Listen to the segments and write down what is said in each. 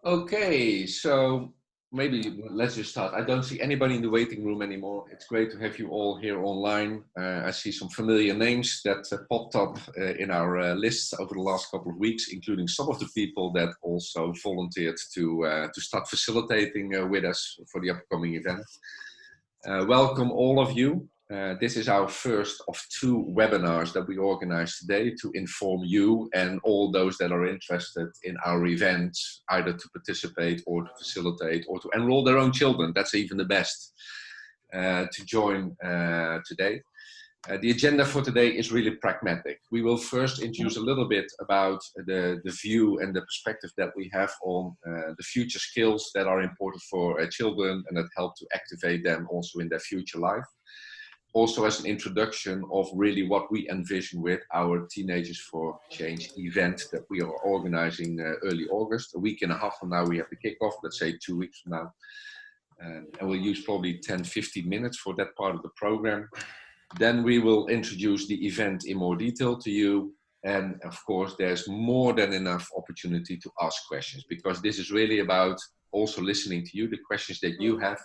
Okay, so maybe let's just start. I don't see anybody in the waiting room anymore. It's great to have you all here online. I see some familiar names that popped up in our lists over the last couple of weeks, including some of the people that also volunteered to start facilitating with us for the upcoming event. Welcome all of you. This is our first of two webinars that we organize today to inform you and all those that are interested in our events, either to participate or to facilitate or to enroll their own children. That's even the best, to join today. The agenda for today is really pragmatic. We will first introduce a little bit about the view and the perspective that we have on the future skills that are important for children and that help to activate them also in their future life. Also as an introduction of really what we envision with our Teenagers4Change event that we are organizing early August. A week and a half from now we have the kickoff, let's say 2 weeks from now. And we'll use probably 10-15 minutes for that part of the program. Then we will introduce the event in more detail to you. And of course, there's more than enough opportunity to ask questions, because this is really about also listening to you, the questions that you have.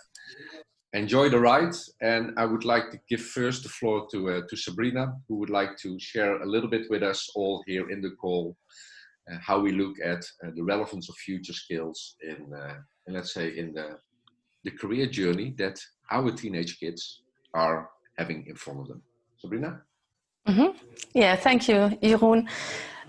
Enjoy the ride. And I would like to give first the floor to Sabrina, who would like to share a little bit with us all here in the call, how we look at the relevance of future skills in, let's say, in the career journey that our teenage kids are having in front of them. Sabrina? Mm-hmm. Yeah, thank you, Jeroen.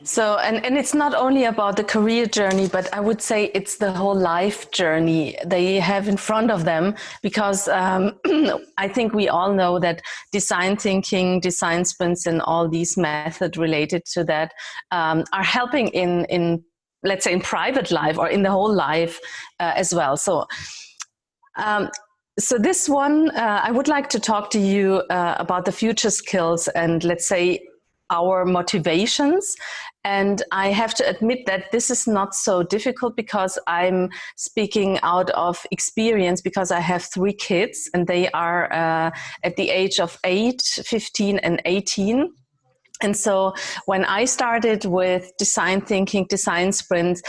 So, and it's not only about the career journey, but I would say it's the whole life journey they have in front of them, because I think we all know that design thinking, design sprints, and all these methods related to that are helping in, let's say, in private life or in the whole life as well. So this one, I would like to talk to you about the future skills and, let's say, our motivations. And I have to admit that this is not so difficult, because I'm speaking out of experience, because I have 3 kids and they are at the age of 8, 15 and 18. And so when I started with design thinking, design sprints,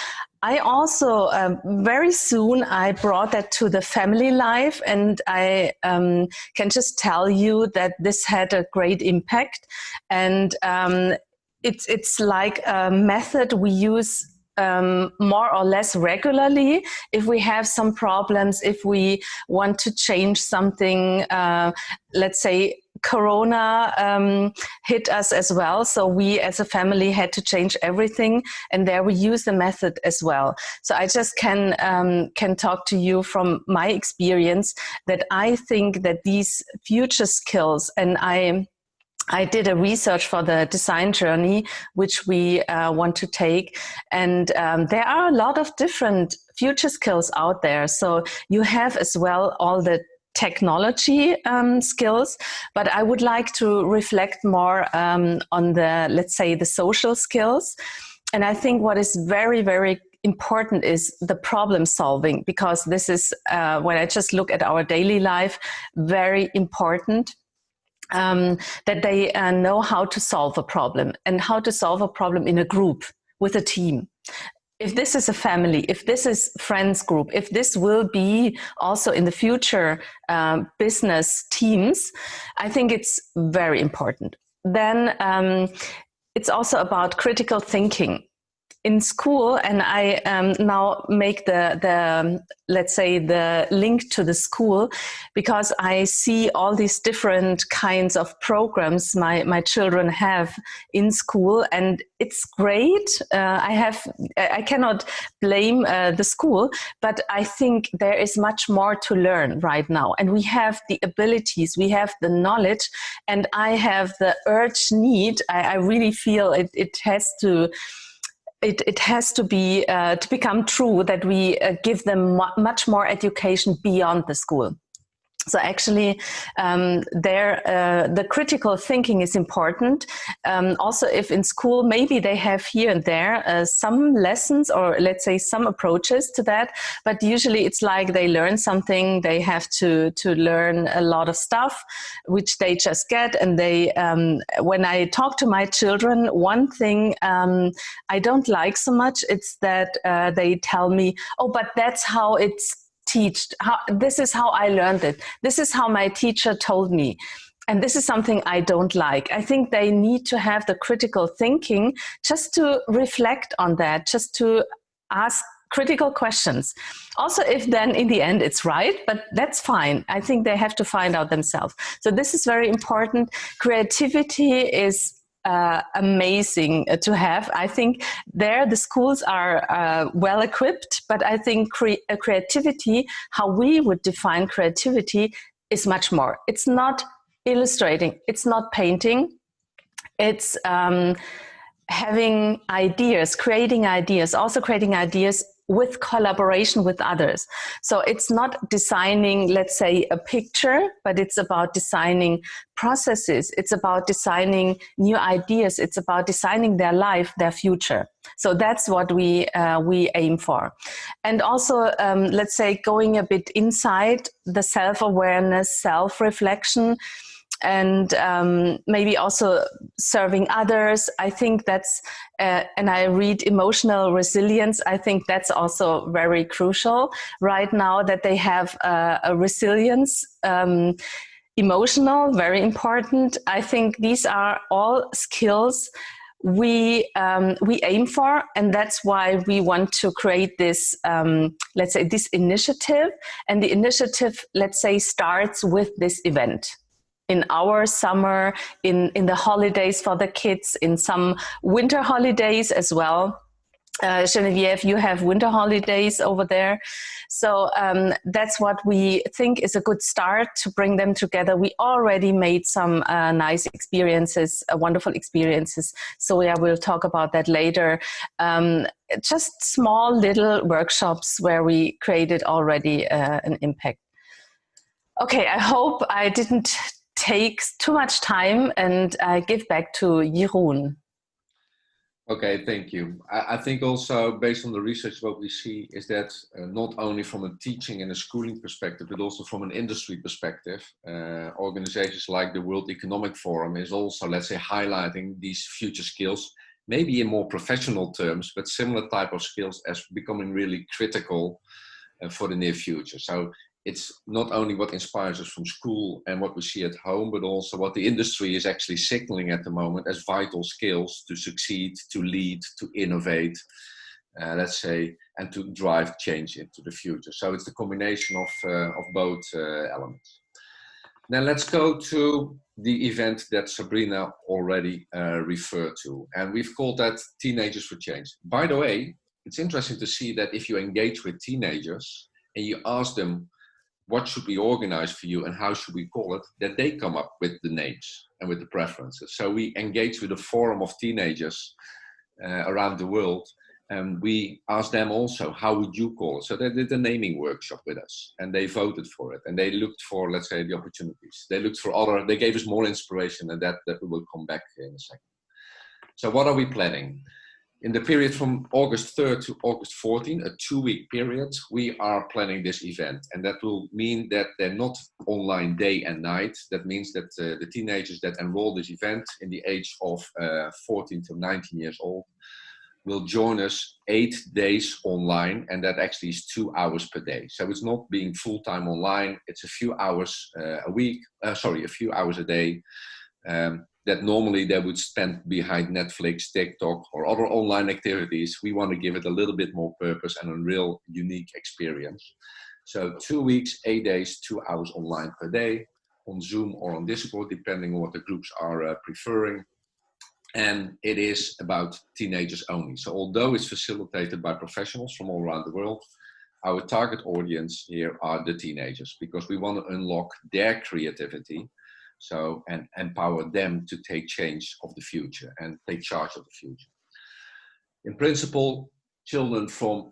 I also very soon I brought that to the family life, and I can just tell you that this had a great impact. And it's like a method we use more or less regularly if we have some problems, if we want to change something. Let's say Corona hit us as well, so we as a family had to change everything, and there we use the method as well. So I just can talk to you from my experience that I think that these future skills, and I did a research for the design journey, which we want to take. And there are a lot of different future skills out there. So you have as well all the technology skills, but I would like to reflect more on the, let's say, the social skills. And I think what is very, very important is the problem solving, because this is, when I just look at our daily life, very important. That they know how to solve a problem, and how to solve a problem in a group with a team. If this is a family, if this is friends group, if this will be also in the future business teams, I think it's very important. Then it's also about critical thinking. In school, and I now make the let's say the link to the school, because I see all these different kinds of programs my children have in school, and it's great. I cannot blame the school, but I think there is much more to learn right now, and we have the abilities, we have the knowledge, and I have the urge need. I really feel it has to. It has to be to become true that we give them much more education beyond the school. So actually, the critical thinking is important. Also, if in school, maybe they have here and there some lessons, or let's say some approaches to that, but usually it's like they learn something, they have to learn a lot of stuff, which they just get. And they, when I talk to my children, one thing I don't like so much, it's that they tell me, oh, but that's how it's this is how I learned it. This is how my teacher told me. And this is something I don't like. I think they need to have the critical thinking just to reflect on that, just to ask critical questions. Also, if then in the end it's right, but that's fine. I think they have to find out themselves. So this is very important. Creativity is amazing to have. I think the schools are well equipped, but I think creativity, how we would define creativity, is much more. It's not illustrating, it's not painting, it's having ideas, creating ideas, also creating ideas with collaboration with others. So it's not designing, let's say, a picture, but it's about designing processes. It's about designing new ideas. It's about designing their life, their future. So that's what we aim for. And also, let's say, going a bit inside the self-awareness, self-reflection, and maybe also serving others. I think that's, and I read emotional resilience, I think that's also very crucial right now, that they have a resilience, emotional, very important. I think these are all skills we aim for, and that's why we want to create this, let's say, this initiative. And the initiative, let's say, starts with this event. In our summer, in the holidays for the kids, in some winter holidays as well. Geneviève, you have winter holidays over there. So that's what we think is a good start to bring them together. We already made some nice experiences, wonderful experiences. So I will talk about that later. Just small little workshops where we created already an impact. Okay, I hope I didn't take too much time, and I give back to Jeroen. Okay, thank you. I think also based on the research, what we see is that not only from a teaching and a schooling perspective, but also from an industry perspective, organizations like the World Economic Forum is also, let's say, highlighting these future skills, maybe in more professional terms, but similar type of skills as becoming really critical for the near future. So it's not only what inspires us from school and what we see at home, but also what the industry is actually signaling at the moment as vital skills to succeed, to lead, to innovate, let's say, and to drive change into the future. So it's the combination of both elements. Now let's go to the event that Sabrina already referred to, and we've called that Teenagers4Change. By the way, it's interesting to see that if you engage with teenagers and you ask them, what should we organize for you and how should we call it, that they come up with the names and with the preferences. So we engage with a forum of teenagers around the world, and we asked them also, how would you call it? So they did a naming workshop with us, and they voted for it, and they looked for, let's say, the opportunities. They looked for they gave us more inspiration, and that we will come back in a second. So what are we planning? In the period from August 3rd to August 14th, a 2-week period, we are planning this event. And that will mean that they're not online day and night. That means that the teenagers that enroll this event in the age of 14 to 19 years old will join us 8 days online. And that actually is 2 hours per day. So it's not being full-time online. It's a few hours a few hours a day. That normally they would spend behind Netflix, TikTok, or other online activities. We want to give it a little bit more purpose and a real unique experience. So 2 weeks, 8 days, 2 hours online per day, on Zoom or on Discord, depending on what the groups are preferring. And it is about teenagers only. So although it's facilitated by professionals from all around the world, our target audience here are the teenagers, because we want to unlock their creativity. So, and empower them to take change of the future and take charge of the future. In principle, children from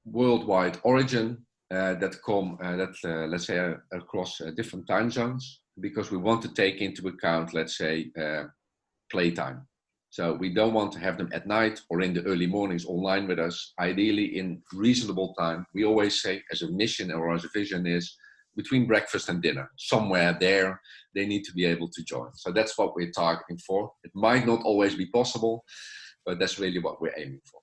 worldwide origin that come, let's say, across different time zones, because we want to take into account, let's say, playtime. So we don't want to have them at night or in the early mornings online with us, ideally in reasonable time. We always say as a mission or as a vision is between breakfast and dinner, somewhere there, they need to be able to join. So that's what we're targeting for. It might not always be possible, but that's really what we're aiming for.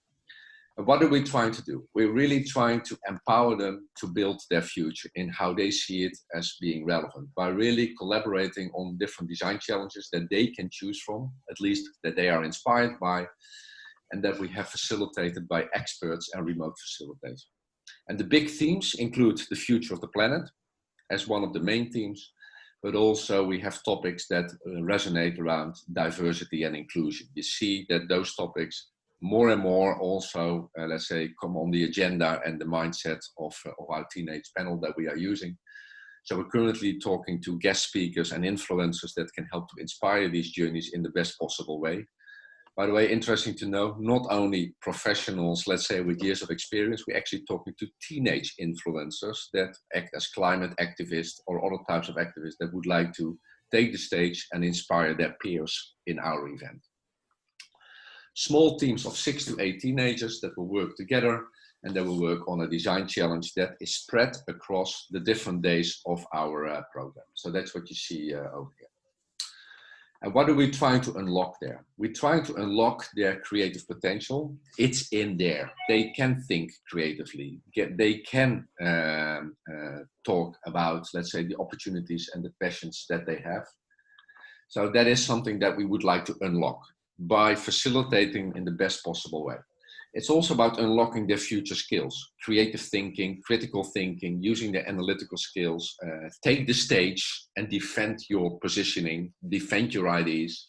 And what are we trying to do? We're really trying to empower them to build their future in how they see it as being relevant, by really collaborating on different design challenges that they can choose from, at least that they are inspired by, and that we have facilitated by experts and remote facilitators. And the big themes include the future of the planet as one of the main themes, but also we have topics that resonate around diversity and inclusion. You see that those topics more and more also, let's say, come on the agenda and the mindset of our teenage panel that we are using. So we're currently talking to guest speakers and influencers that can help to inspire these journeys in the best possible way. By the way, interesting to know, not only professionals, let's say, with years of experience, we're actually talking to teenage influencers that act as climate activists or other types of activists that would like to take the stage and inspire their peers in our event. Small teams of 6 to 8 teenagers that will work together, and they will work on a design challenge that is spread across the different days of our program. So that's what you see over here. And what are we trying to unlock there? We're trying to unlock their creative potential. It's in there. They can think creatively. They can talk about, let's say, the opportunities and the passions that they have. So that is something that we would like to unlock by facilitating in the best possible way. It's also about unlocking their future skills, creative thinking, critical thinking, using their analytical skills, take the stage and defend your positioning, defend your ideas,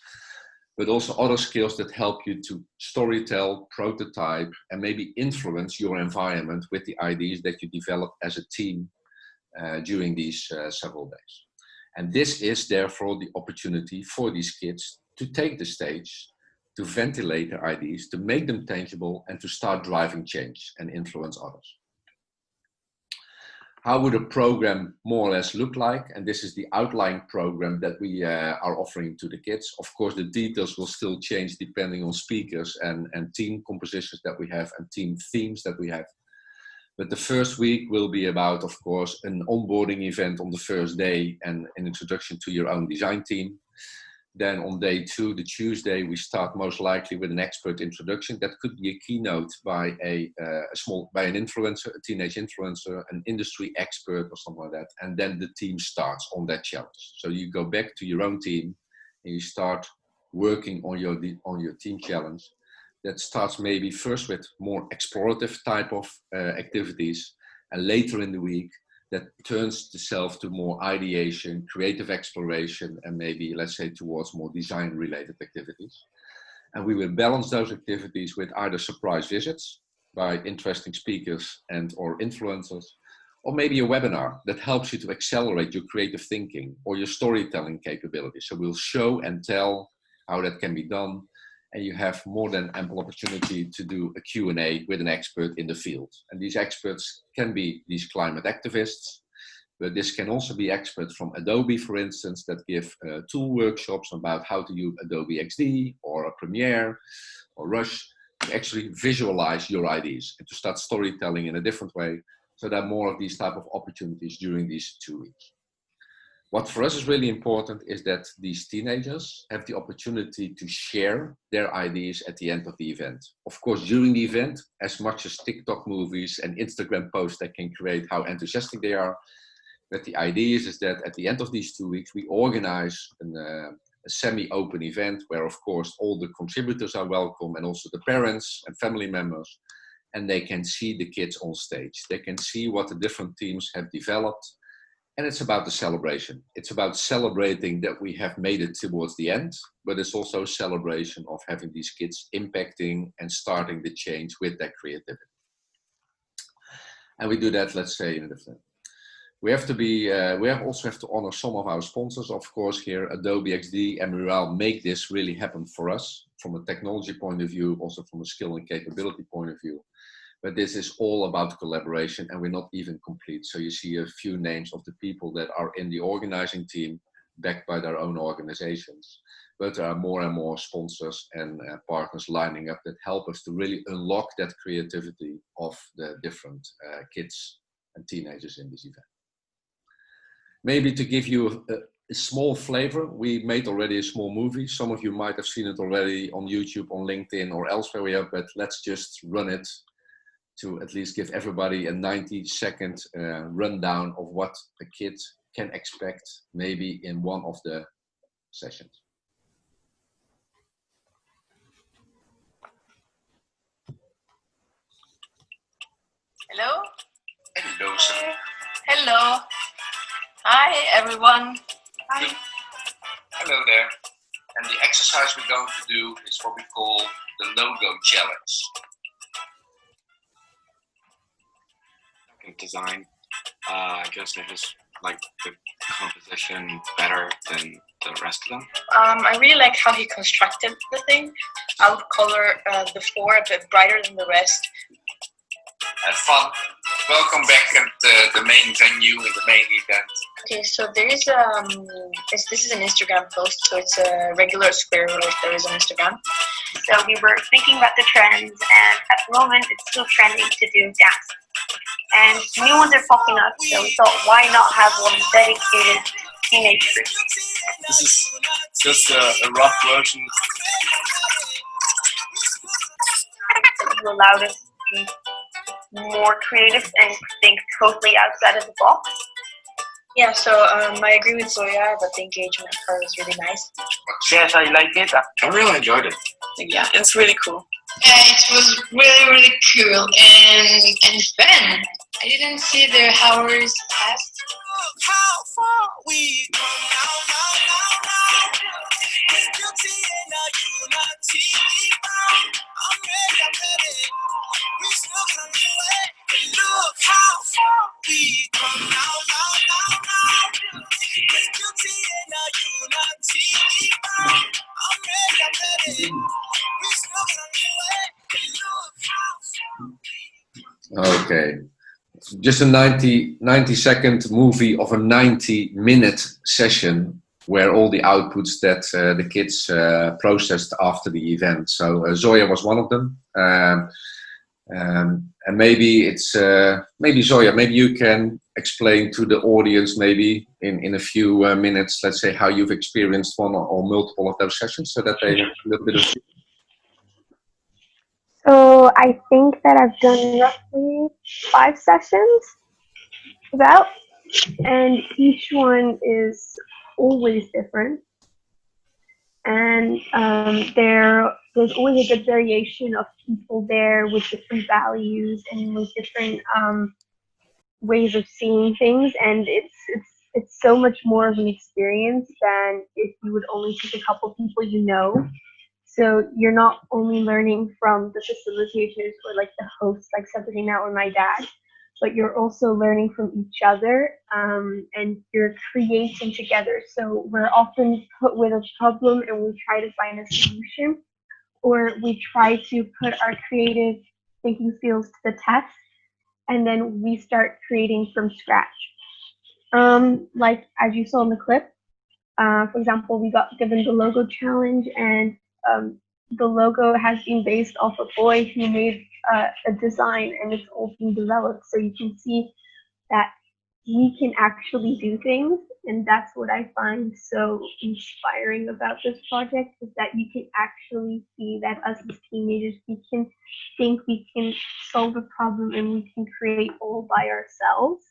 but also other skills that help you to storytell, prototype, and maybe influence your environment with the ideas that you develop as a team during these several days. And this is therefore the opportunity for these kids to take the stage, to ventilate their ideas, to make them tangible, and to start driving change and influence others. How would a program more or less look like? And this is the outline program that we are offering to the kids. Of course, the details will still change depending on speakers and team compositions that we have and team themes that we have. But the first week will be about, of course, an onboarding event on the first day and an introduction to your own design team. Then on day 2, the Tuesday, we start most likely with an expert introduction. That could be a keynote by an influencer, a teenage influencer, an industry expert or something like that. And then the team starts on that challenge. So you go back to your own team and you start working on your team challenge. That starts maybe first with more explorative type of activities, and later in the week, that turns itself to more ideation, creative exploration, and maybe, let's say, towards more design-related activities. And we will balance those activities with either surprise visits by interesting speakers and or influencers, or maybe a webinar that helps you to accelerate your creative thinking or your storytelling capabilities. So we'll show and tell how that can be done, and you have more than ample opportunity to do a Q&A with an expert in the field. And these experts can be these climate activists, but this can also be experts from Adobe, for instance, that give tool workshops about how to use Adobe XD or Premiere or Rush to actually visualize your ideas and to start storytelling in a different way. So there are more of these type of opportunities during these 2 weeks. What for us is really important is that these teenagers have the opportunity to share their ideas at the end of the event. Of course, during the event, as much as TikTok movies and Instagram posts that can create how enthusiastic they are. But the idea is that at the end of these 2 weeks, we organize a semi-open event where, of course, all the contributors are welcome and also the parents and family members. And they can see the kids on stage. They can see what the different teams have developed. And it's about the celebration. It's about celebrating that we have made it towards the end, but it's also a celebration of having these kids impacting and starting the change with their creativity. And we do that, let's say, in a different. We also have to honor some of our sponsors, of course, here, Adobe XD and Mural make this really happen for us from a technology point of view, also from a skill and capability point of view. but this is all about collaboration, and we're not even complete. So you see a few names of the people that are in the organizing team, backed by their own organizations. But there are more and more sponsors and partners lining up that help us to really unlock that creativity of the different kids and teenagers in this event. Maybe to give you a small flavor, we made already a small movie. Some of you might have seen it already on YouTube, on LinkedIn, or elsewhere we have, but let's just run it to at least give everybody a 90-second rundown of what a kid can expect maybe in one of the sessions. Hello? Hello, sir. Hello. Hi, everyone. Hi. Hello there. And the exercise we're going to do is what we call the logo challenge. Design, I guess I just like the composition better than the rest of them. I really like how he constructed the thing. I would color the 4 a bit brighter than the rest. Have fun. Welcome back at the main venue in the main event. Okay, so there is this is an Instagram post, so it's a regular square like there is on Instagram. So we were thinking about the trends, and at the moment it's still trending to do dance. And new ones are popping up, so we thought, why not have one dedicated teenage group? This is just a rough version. You allowed us to be more creative and think totally outside of the box. Yeah, so I agree with Zoya that the engagement part was really nice. Yes, I like it. I really enjoyed it. Yeah, it's really cool. It was really cool and fun. I didn't see the hours pass. How far we come now. Guilty and now unity. I'm ready. We still gonna do it. Look how far we come now. Guilty and now unity. I'm ready. We still gonna do it. Look how far. Okay. Just a 90-second movie of a 90-minute session where all the outputs that the kids processed after the event. So Zoya was one of them. And maybe it's, maybe Zoya, maybe you can explain to the audience maybe in a few minutes, let's say how you've experienced one or multiple of those sessions so that they have a little bit of... So I think that I've done roughly 5 sessions, about, and each one is always different. And there's always a good variation of people there with different values and with different ways of seeing things, and it's so much more of an experience than if you would only take a couple people you know. So you're not only learning from the facilitators or like the hosts, like Sabrina or my dad, but you're also learning from each other, and you're creating together. So we're often put with a problem and we try to find a solution, or we try to put our creative thinking skills to the test, and then we start creating from scratch. Like as you saw in the clip, for example, we got given the logo challenge, and the logo has been based off a boy who made a design, and it's all being developed. So you can see that we can actually do things, and that's what I find so inspiring about this project, is that you can actually see that us as teenagers, we can think, we can solve a problem, and we can create all by ourselves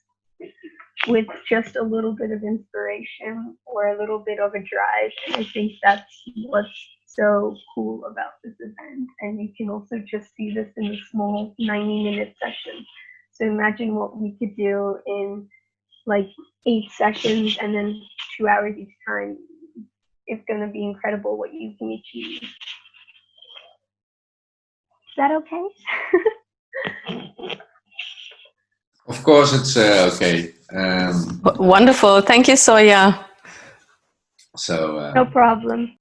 with just a little bit of inspiration or a little bit of a drive. And I think that's what's so cool about this event. And you can also just see this in a small 90-minute session. So imagine what we could do in like 8 sessions and then 2 hours each time. It's going to be incredible what you can achieve. Is that okay? Of course, it's okay. Wonderful. Thank you, Zoya. So no problem.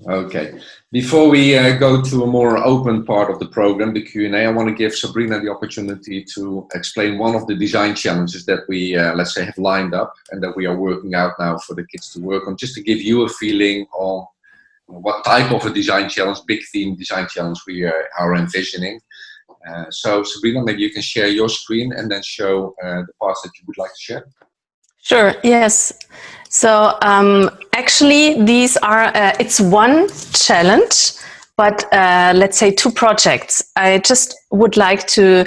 Okay. Before we go to a more open part of the program, the Q&A, I want to give Sabrina the opportunity to explain one of the design challenges that we, let's say, have lined up and that we are working out now for the kids to work on, just to give you a feeling on what type of a design challenge, big theme design challenge we are envisioning. So Sabrina, maybe you can share your screen and then show the parts that you would like to share. Sure, yes. So actually these are, it's one challenge, but let's say 2 projects. I just would like to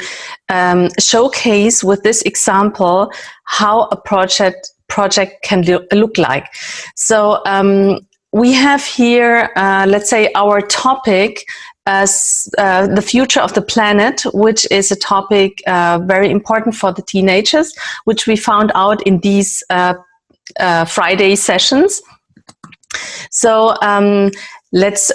showcase with this example how a project can look like. So we have here, let's say, our topic as the future of the planet, which is a topic very important for the teenagers, which we found out in these Friday sessions. So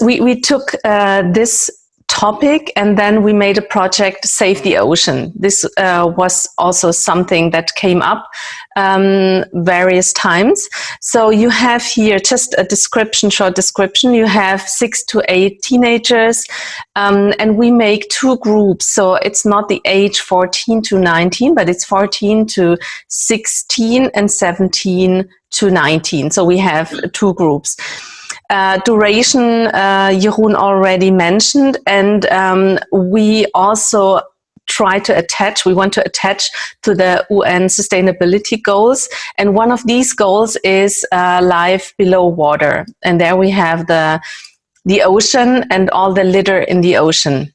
we took this topic and then we made a project, Save the Ocean. This was also something that came up various times. So you have here just a description, short description. You have 6 to 8 teenagers and we make 2 groups. So it's not the age 14 to 19, but it's 14 to 16 and 17 to 19. So we have 2 groups. Duration, Jeroen already mentioned, and we also want to attach to the UN sustainability goals. And one of these goals is life below water. And there we have the ocean and all the litter in the ocean.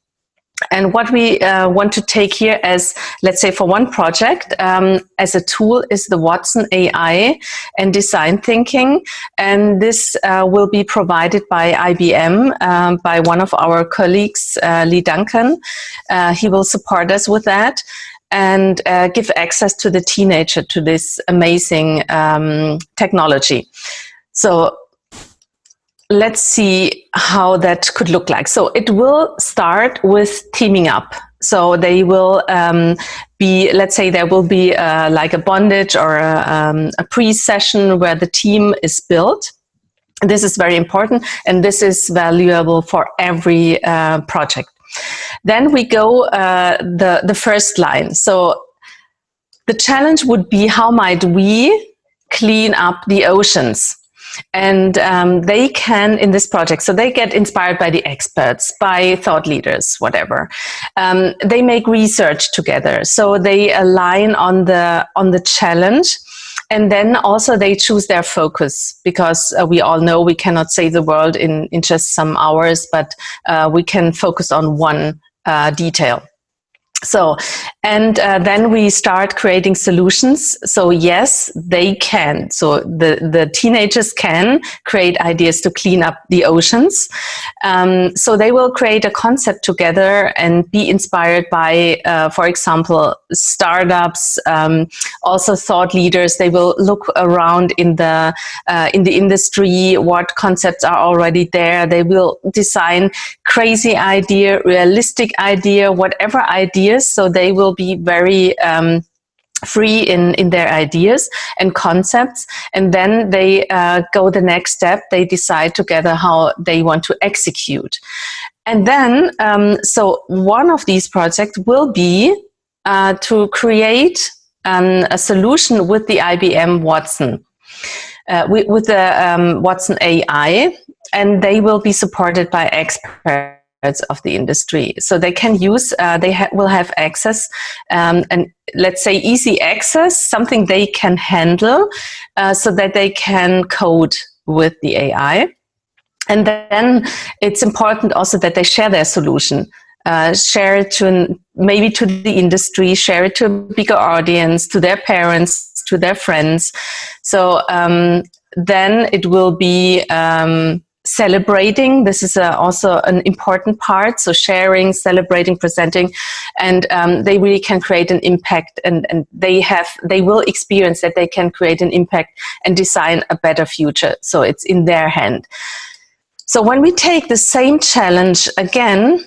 And what we want to take here as, let's say, for one project, as a tool is the Watson AI and design thinking. And this will be provided by IBM, by one of our colleagues, Lee Duncan. He will support us with that and give access to the teenager to this amazing technology. So let's see how that could look like. So it will start with teaming up. So they will be, let's say there will be like a bondage or a pre-session where the team is built. This is very important and this is valuable for every project. Then we go the first line. So the challenge would be, how might we clean up the oceans? And they can, in this project, so they get inspired by the experts, by thought leaders, whatever. They make research together, so they align on the challenge, and then also they choose their focus, because we all know we cannot save the world in just some hours, but we can focus on one detail. So, and then we start creating solutions. So yes, they can. So the teenagers can create ideas to clean up the oceans. So they will create a concept together and be inspired by, for example, startups, also thought leaders. They will look around in the industry, what concepts are already there. They will design crazy idea, realistic idea, whatever idea. So they will be very free in their ideas and concepts, and then they go the next step. They decide together how they want to execute, and then so one of these projects will be to create a solution with the IBM Watson, with the Watson AI, and they will be supported by experts of the industry. So they can use, will have access, and let's say easy access, something they can handle, so that they can code with the AI. And then it's important also that they share their solution, share it to maybe to the industry, share it to a bigger audience, to their parents, to their friends. So then it will be celebrating. This is also an important part. So sharing, celebrating, presenting, and they really can create an impact, and they will experience that they can create an impact and design a better future. So it's in their hand. So when we take the same challenge again,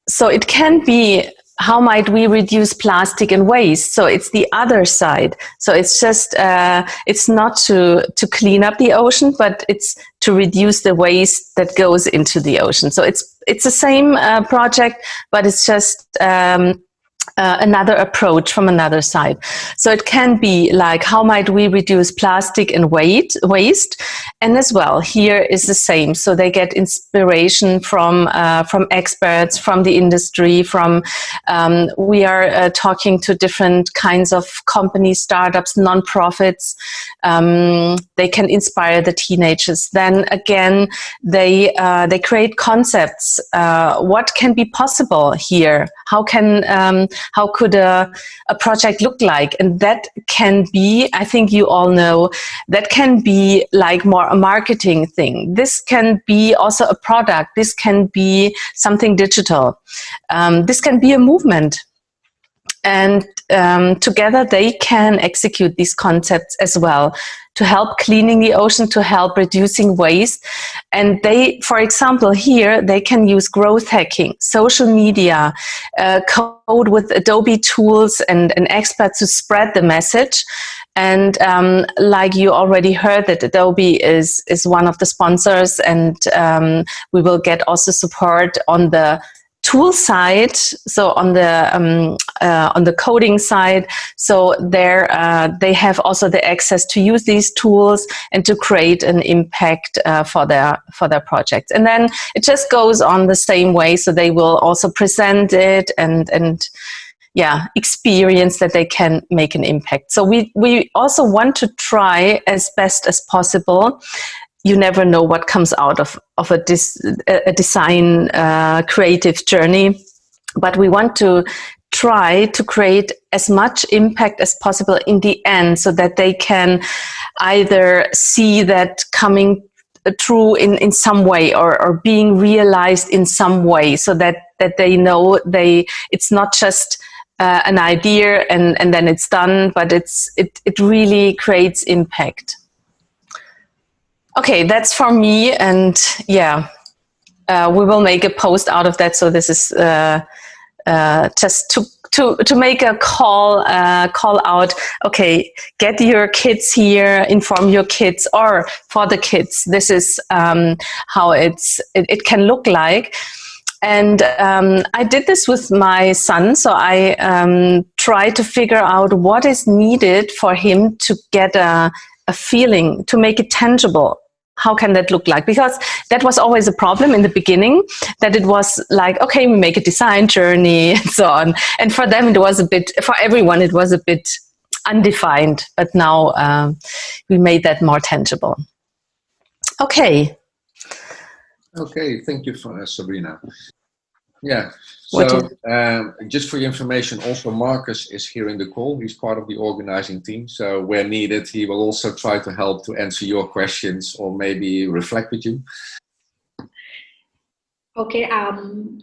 so it can be how might we reduce plastic and waste? So it's the other side. So it's just, it's not to clean up the ocean, but it's to reduce the waste that goes into the ocean. So it's the same project, but it's just another approach from another side. So it can be like, how might we reduce plastic and waste? And as well, here is the same. So they get inspiration from experts, from the industry, we are talking to different kinds of companies, startups, non-profits. They can inspire the teenagers. Then again, they create concepts. What can be possible here? How could a project look like? And that can be, I think you all know, that can be like more a marketing thing. This can be also a product. This can be something digital. This can be a movement. And together they can execute these concepts as well to help cleaning the ocean, to help reducing waste. And they, for example, here they can use growth hacking, social media, code with Adobe tools and experts to spread the message. And like you already heard, that Adobe is one of the sponsors, and we will get also support on the tool side, so on the coding side. So there they have also the access to use these tools and to create an impact for their projects. And then it just goes on the same way. So they will also present it and yeah, experience that they can make an impact. So we also want to try as best as possible. You never know what comes out of a design creative journey, but we want to try to create as much impact as possible in the end, so that they can either see that coming true in some way, or being realized in some way, so that they know it's not just an idea and then it's done, but it really creates impact. Okay, that's for me, and yeah, we will make a post out of that. So this is just to make a call out. Okay, get your kids here, inform your kids, or for the kids, this is how it can look like. And I did this with my son. So I tried to figure out what is needed for him to get a feeling, to make it tangible. How can that look like? Because that was always a problem in the beginning, that it was like, okay, we make a design journey and so on. And for them, it was for everyone, it was a bit undefined. But now we made that more tangible. Okay. Okay, thank you, for Sabrina. Yeah, so just for your information, also Marcus is here in the call. He's part of the organizing team. So where needed, he will also try to help to answer your questions or maybe reflect with you. Okay,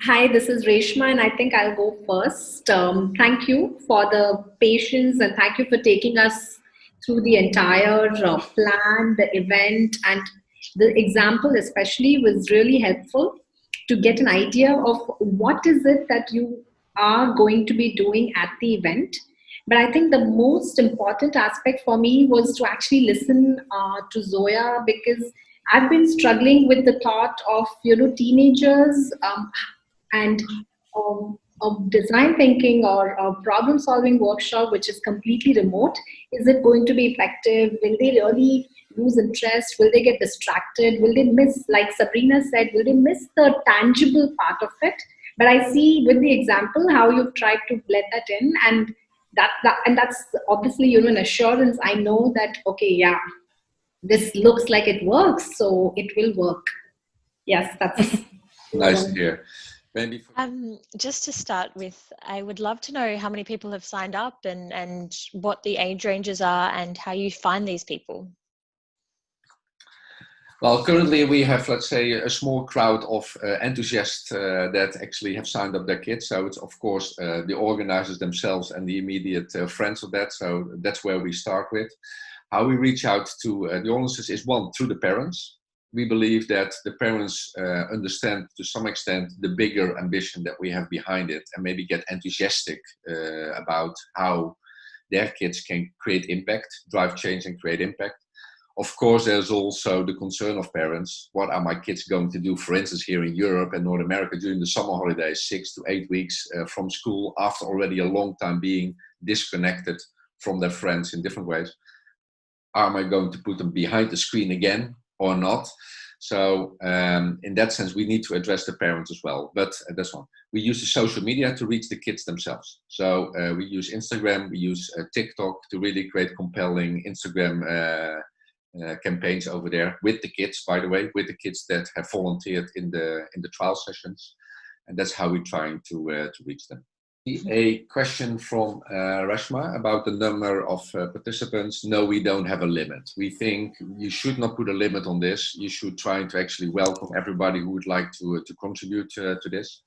hi, this is Reshma, and I think I'll go first. Thank you for the patience, and thank you for taking us through the entire plan, the event, and the example especially was really helpful to get an idea of what is it that you are going to be doing at the event. But I think the most important aspect for me was to actually listen to Zoya, because I've been struggling with the thought of, teenagers and a design thinking or a problem solving workshop which is completely remote. Is it going to be effective? Will they really lose interest? Will they get distracted? Will they miss, like Sabrina said, will they miss the tangible part of it? But I see with the example how you've tried to blend that in, and that's obviously an assurance. I know that, okay, yeah, this looks like it works, so it will work. Yes, that's nice to hear. Maybe just to start with, I would love to know how many people have signed up and what the age ranges are and how you find these people. Well, currently we have, let's say, a small crowd of enthusiasts that actually have signed up their kids. So it's, of course, the organizers themselves and the immediate friends of that. So that's where we start with. How we reach out to the audiences is, one, through the parents. we believe that the parents understand to some extent the bigger ambition that we have behind it, and maybe get enthusiastic about how their kids can create impact, drive change and create impact. Of course, there's also the concern of parents. What are my kids going to do, for instance, here in Europe and North America during the summer holidays, 6 to 8 weeks from school, after already a long time being disconnected from their friends in different ways? Am I going to put them behind the screen again or not? So in that sense, we need to address the parents as well. But that's one. We use the social media to reach the kids themselves. So we use Instagram, we use TikTok to really create compelling Instagram campaigns over there with the kids, by the way, with the kids that have volunteered in the trial sessions. And that's how we're trying to reach them. A question from Reshma about the number of participants. No, we don't have a limit. We think you should not put a limit on this. You should try to actually welcome everybody who would like to contribute to this.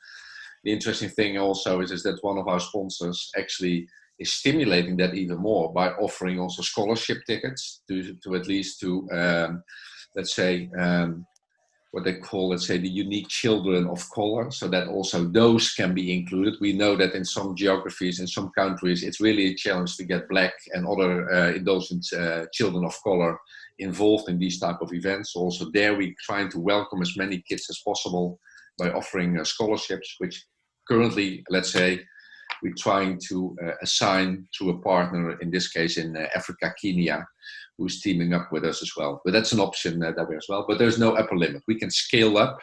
The interesting thing also is that one of our sponsors actually is stimulating that even more by offering also scholarship tickets to at least to, let's say, what they call, let's say, the unique children of color, so that also those can be included. We know that in some geographies, in some countries, it's really a challenge to get Black and other indulgent children of color involved in these type of events. Also there, we're trying to welcome as many kids as possible by offering scholarships, which currently, let's say, we're trying to assign to a partner, in this case in Africa, Kenya, who's teaming up with us as well. But that's an option that way as well. But there's no upper limit. We can scale up.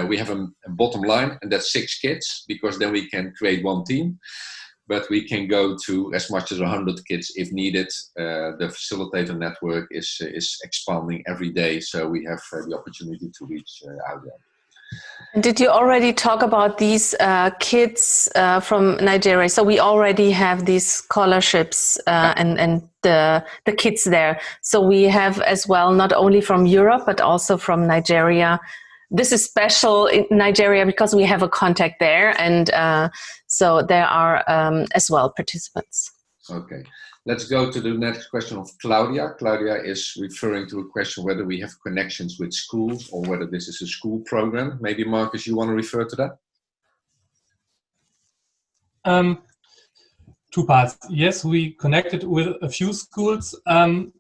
We have a bottom line, and that's 6 kids, because then we can create one team. But we can go to as much as 100 kids if needed. The facilitator network is expanding every day, so we have the opportunity to reach out there. Did you already talk about these kids from Nigeria? So we already have these scholarships and the kids there. So we have as well, not only from Europe, but also from Nigeria. This is special in Nigeria because we have a contact there, and so there are as well participants. Okay. Let's go to the next question of Claudia. Claudia is referring to a question whether we have connections with schools or whether this is a school program. Maybe Marcus, you want to refer to that? 2 parts. Yes, we connected with a few schools,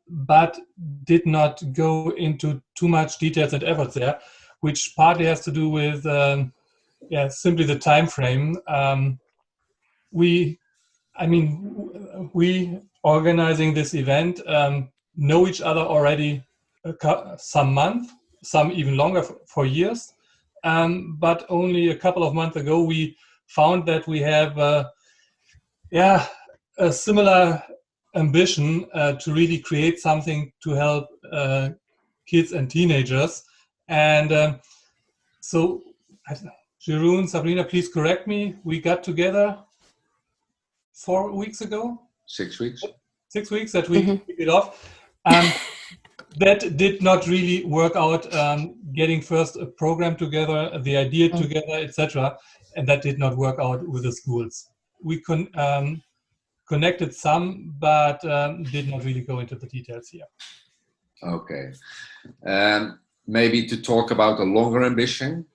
but did not go into too much details and efforts there, which partly has to do with simply the time frame. We organizing this event know each other already some months, some even longer, for years. But only a couple of months ago, we found that we have a similar ambition to really create something to help kids and teenagers. And so, Jeroen, Sabrina, please correct me. We got together 4 weeks ago? 6 weeks. 6 weeks that we kicked it off. That did not really work out, getting first a program together, the idea together, etc. And that did not work out with the schools. We connected some, but did not really go into the details here. Okay. Maybe to talk about a longer ambition.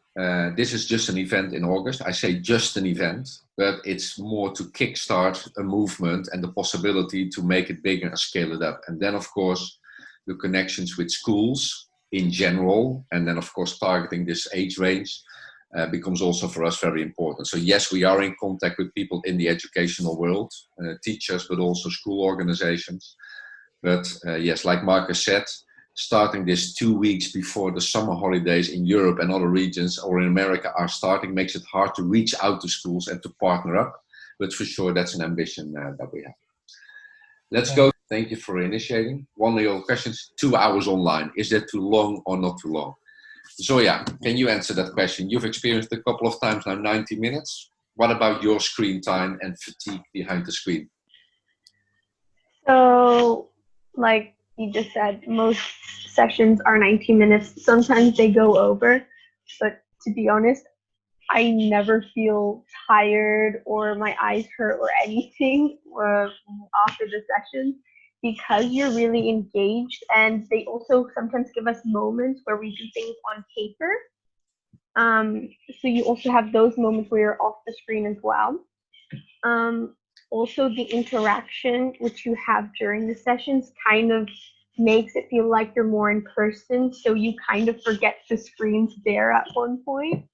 This is just an event in August. I say just an event, but it's more to kickstart a movement and the possibility to make it bigger and scale it up. And then, of course, the connections with schools in general, and then, of course, targeting this age range becomes also for us very important. So yes, we are in contact with people in the educational world, teachers, but also school organizations. But yes, like Marcus said, starting this 2 weeks before the summer holidays in Europe and other regions or in America are starting makes it hard to reach out to schools and to partner up. But for sure, that's an ambition that we have. Let's go. Thank you for initiating. One of your questions, 2 hours online. Is that too long or not too long? Zoya, can you answer that question? You've experienced a couple of times now 90 minutes. What about your screen time and fatigue behind the screen? So, like you just said, most sessions are 90 minutes. Sometimes they go over, but to be honest, I never feel tired or my eyes hurt or anything after the session. because you're really engaged, and they also sometimes give us moments where we do things on paper. So you also have those moments where you're off the screen as well. Also, the interaction which you have during the sessions kind of makes it feel like you're more in person, so you kind of forget the screen's there at one point.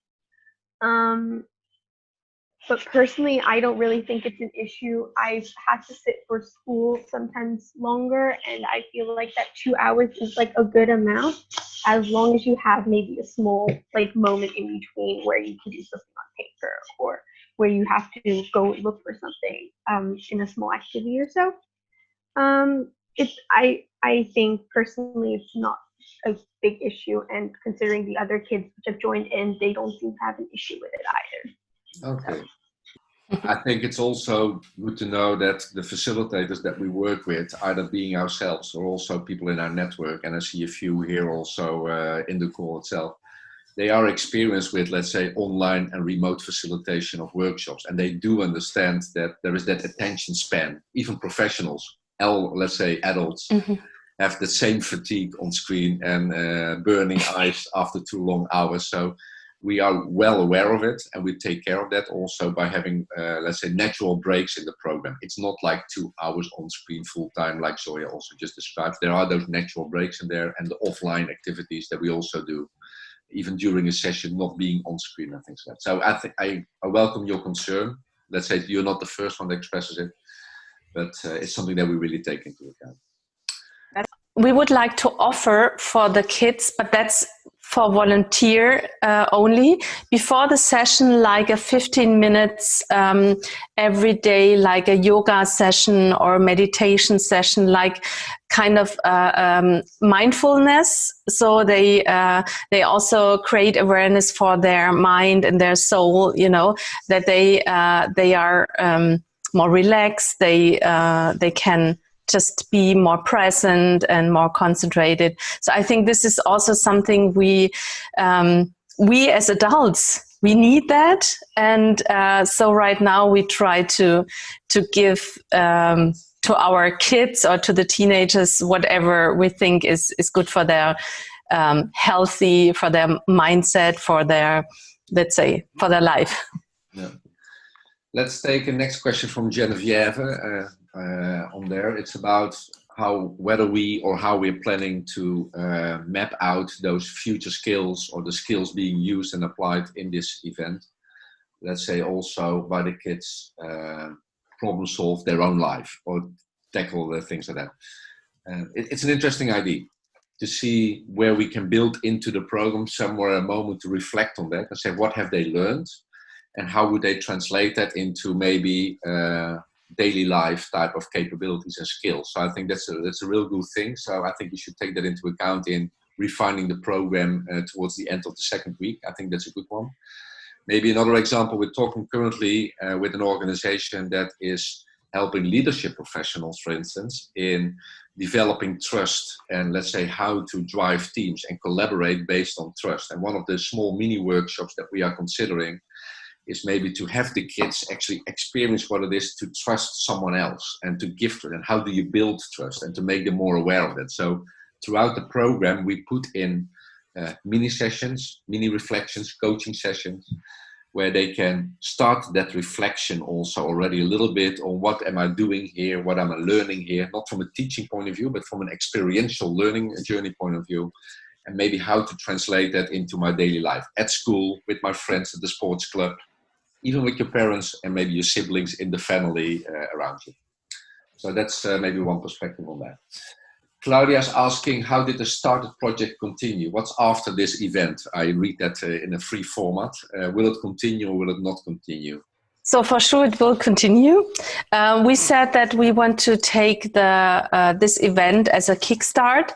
But personally, I don't really think it's an issue. I've had to sit for school sometimes longer, and I feel like that 2 hours is like a good amount, as long as you have maybe a small like moment in between where you can do something on paper, or where you have to go look for something in a small activity or so. I think personally it's not a big issue, and considering the other kids which have joined in, they don't seem to have an issue with it either. Okay. I think it's also good to know that the facilitators that we work with, either being ourselves or also people in our network, and I see a few here also in the call itself, they are experienced with, let's say, online and remote facilitation of workshops, and they do understand that there is that attention span. Even professionals, let's say adults, have the same fatigue on screen and burning eyes after 2 long hours. So we are well aware of it, and we take care of that also by having, let's say, natural breaks in the program. It's not like 2 hours on screen full time, like Zoya also just described. There are those natural breaks in there, and the offline activities that we also do, even during a session, not being on screen and things like that. So I think I welcome your concern. Let's say you're not the first one that expresses it, but it's something that we really take into account. We would like to offer for the kids, but that's for volunteer only, before the session, like a 15 minutes every day, like a yoga session or meditation session, like kind of mindfulness. So they also create awareness for their mind and their soul, you know, that they are more relaxed, they can just be more present and more concentrated. So I think this is also something we as adults, we need that. And so right now we try to give to our kids or to the teenagers whatever we think is good for their healthy, for their mindset, for their, let's say, for their life. Yeah. Let's take a next question from Genevieve. On there, it's about how we're planning to map out those future skills, or the skills being used and applied in this event. Let's say also by the kids problem solve their own life or tackle the things like that. It's an interesting idea to see where we can build into the program somewhere a moment to reflect on that and say, what have they learned and how would they translate that into maybe daily life type of capabilities and skills. So I think that's a real good thing. So I think we should take that into account in refining the program towards the end of the second week. I think that's a good one. Maybe another example, we're talking currently with an organization that is helping leadership professionals, for instance, in developing trust and, let's say, how to drive teams and collaborate based on trust. And one of the small mini workshops that we are considering is maybe to have the kids actually experience what it is to trust someone else and to give to them. How do you build trust and to make them more aware of it? So throughout the program, we put in mini sessions, mini reflections, coaching sessions, where they can start that reflection also already a little bit on what am I doing here, what am I learning here, not from a teaching point of view, but from an experiential learning journey point of view, and maybe how to translate that into my daily life at school, with my friends at the sports club, even with your parents and maybe your siblings in the family around you. So that's maybe one perspective on that. Claudia's asking, how did the started project continue? What's after this event? I read that in a free format. Will it continue or will it not continue? So for sure it will continue. We said that we want to take this event as a kickstart.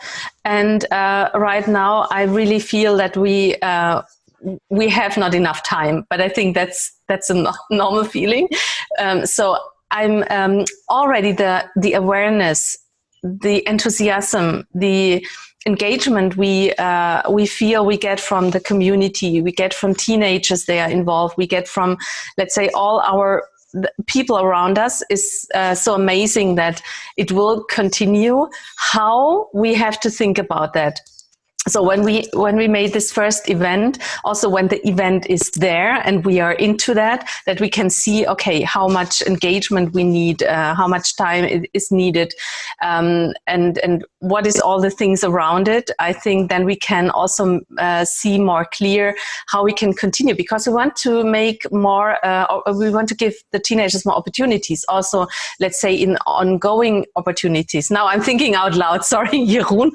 And right now I really feel that we have not enough time, but I think that's a normal feeling. So I'm already the awareness, the enthusiasm, the engagement we feel we get from the community, we get from teenagers they are involved, we get from, let's say, all our the people around us is so amazing that it will continue. How we have to think about that. So when we made this first event, also when the event is there and we are into that we can see, okay, how much engagement we need, how much time is needed, and what is all the things around it. I think then we can also see more clear how we can continue, because we want to make more, we want to give the teenagers more opportunities, also, let's say, in ongoing opportunities. Now I'm thinking out loud, sorry, Jeroen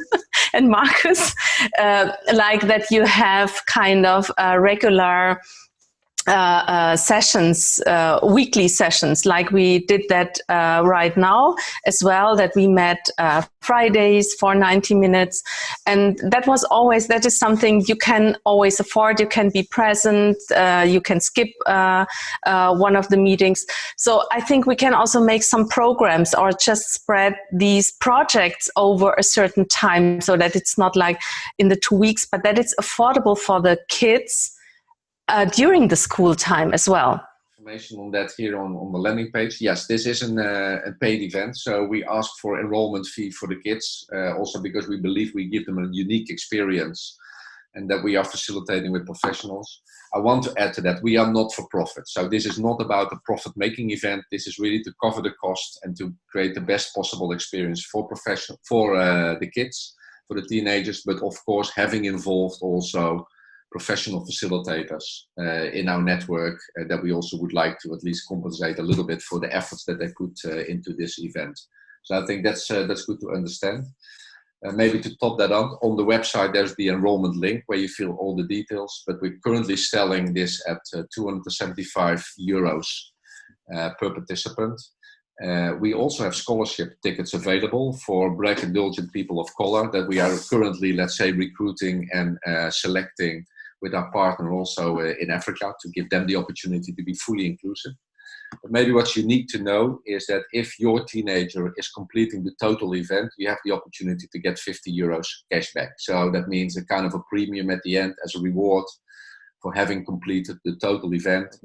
and Marcus. Like that you have kind of regular sessions, weekly sessions, like we did that right now as well, that we met Fridays for 90 minutes. And that is something you can always afford. You can be present, you can skip one of the meetings. So I think we can also make some programs or just spread these projects over a certain time, so that it's not like in the 2 weeks, but that it's affordable for the kids during the school time as well. Information on that here on the landing page. Yes, this is a paid event, so we ask for enrollment fee for the kids, also because we believe we give them a unique experience and that we are facilitating with professionals. I want to add to that, we are not for profit. So this is not about a profit-making event. This is really to cover the cost and to create the best possible experience for the kids, for the teenagers, but of course having involved also professional facilitators in our network that we also would like to at least compensate a little bit for the efforts that they put into this event. So I think that's good to understand. Maybe to top that up, on the website there's the enrollment link where you fill all the details, but we're currently selling this at 275 euros per participant. We also have scholarship tickets available for Black indulgent people of color that we are currently, let's say, recruiting and selecting with our partner also in Africa to give them the opportunity to be fully inclusive. But maybe what's unique to know is that if your teenager is completing the total event, you have the opportunity to get 50 euros cash back. So that means a kind of a premium at the end as a reward for having completed the total event.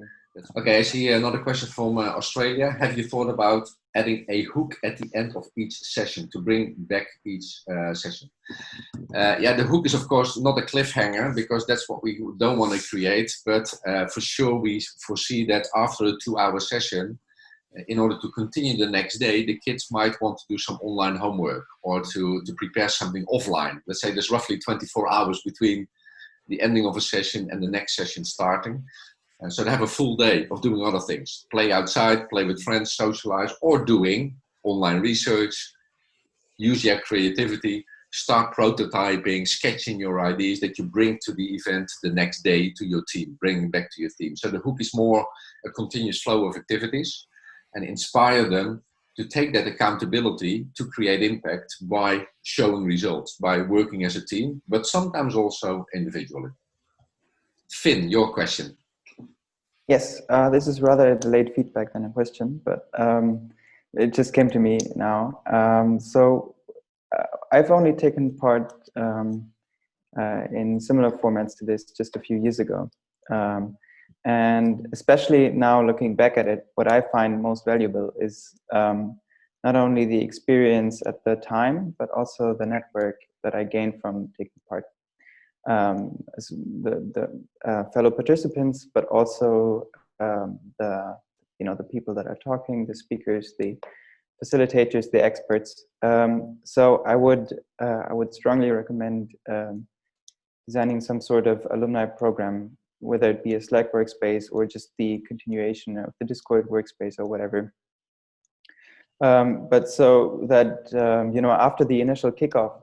Okay, I see another question from Australia. Have you thought about adding a hook at the end of each session to bring back each session? Yeah, the hook is of course not a cliffhanger, because that's what we don't want to create, but for sure we foresee that after a 2-hour session, in order to continue the next day, the kids might want to do some online homework or to prepare something offline. Let's say there's roughly 24 hours between the ending of a session and the next session starting. So they have a full day of doing other things, play outside, play with friends, socialize, or doing online research, use their creativity, start prototyping, sketching your ideas that you bring to the event the next day to your team, bring back to your team. So the hook is more a continuous flow of activities and inspire them to take that accountability to create impact by showing results, by working as a team, but sometimes also individually. Finn, your question. Yes, this is rather a delayed feedback than a question, but it just came to me now. I've only taken part in similar formats to this just a few years ago. And especially now looking back at it, what I find most valuable is not only the experience at the time, but also the network that I gained from taking part. As the fellow participants, but also the people that are talking, the speakers, the facilitators, the experts. So I would strongly recommend designing some sort of alumni program, whether it be a Slack workspace or just the continuation of the Discord workspace or whatever. But so that after the initial kickoff,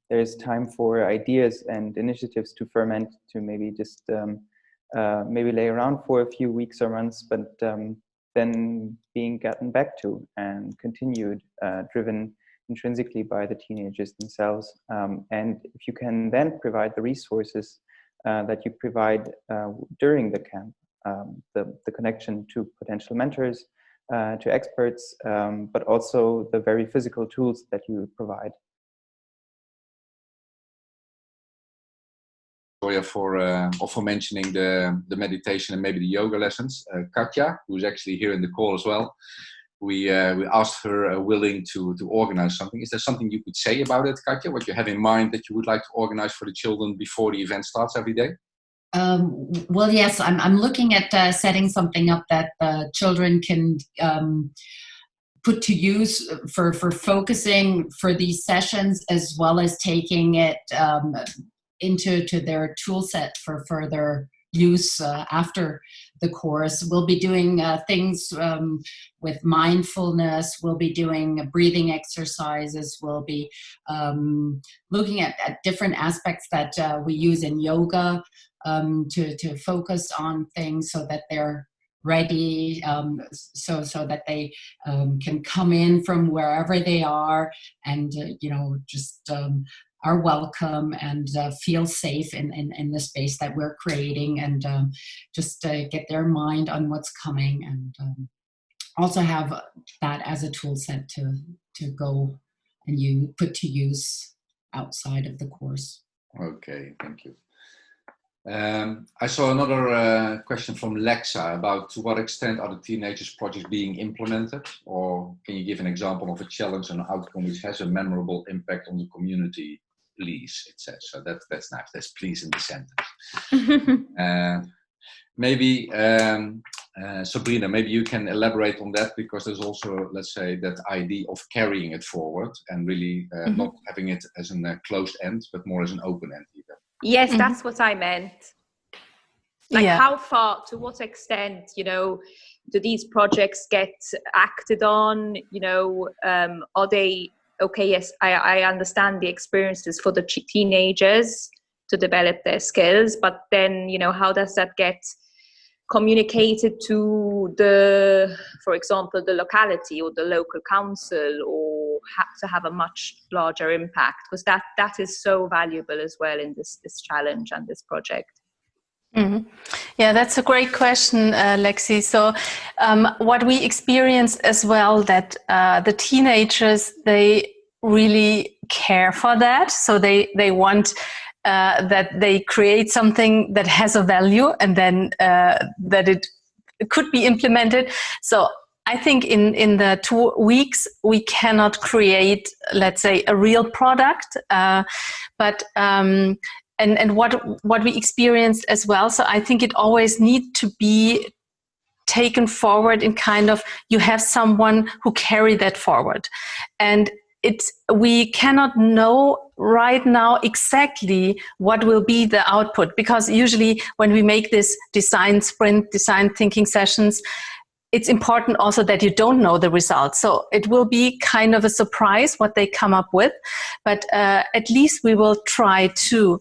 there's time for ideas and initiatives to ferment, to maybe just maybe lay around for a few weeks or months, but then being gotten back to and continued, driven intrinsically by the teenagers themselves. And if you can then provide the resources that you provide during the camp, the connection to potential mentors, to experts, but also the very physical tools that you provide. Victoria, for mentioning the meditation and maybe the yoga lessons. Katja, who's actually here in the call as well, we asked her willing to organize something. Is there something you could say about it, Katja? What you have in mind that you would like to organize for the children before the event starts every day? Well, yes, I'm looking at setting something up that the children can put to use for focusing for these sessions, as well as taking it into their tool set for further use after the course. We'll be doing things with mindfulness. We'll be doing breathing exercises. We'll be looking at different aspects that we use in yoga to focus on things so that they're ready, so that they can come in from wherever they are and just are welcome and feel safe in the space that we're creating, and just get their mind on what's coming, and also have that as a tool set to go and you put to use outside of the course. Okay, thank you. I saw another question from Lexa about to what extent are the Teenagers projects being implemented, or can you give an example of a challenge and outcome which has a memorable impact on the community, please, it says. So that's nice. That's please in the sentence. Maybe Sabrina, maybe you can elaborate on that, because there's also, let's say, that idea of carrying it forward and really not having it as a closed end, but more as an open end even. Yes, that's what I meant. Like, how far, to what extent, do these projects get acted on? Are they, okay, yes, I understand the experiences for the teenagers to develop their skills, but then, how does that get communicated to for example, the locality or the local council, or to have a much larger impact? Because that is so valuable as well in this challenge and this project. Mm-hmm. Yeah, that's a great question, Lexi. So what we experienced as well, that the teenagers, they really care for that. So they want that they create something that has a value, and then that it could be implemented. So I think in the 2 weeks, we cannot create, let's say, a real product, but and what we experienced as well. So I think it always needs to be taken forward in kind of, you have someone who carry that forward. And we cannot know right now exactly what will be the output, because usually when we make this design sprint, design thinking sessions, it's important also that you don't know the results. So it will be kind of a surprise what they come up with, but at least we will try to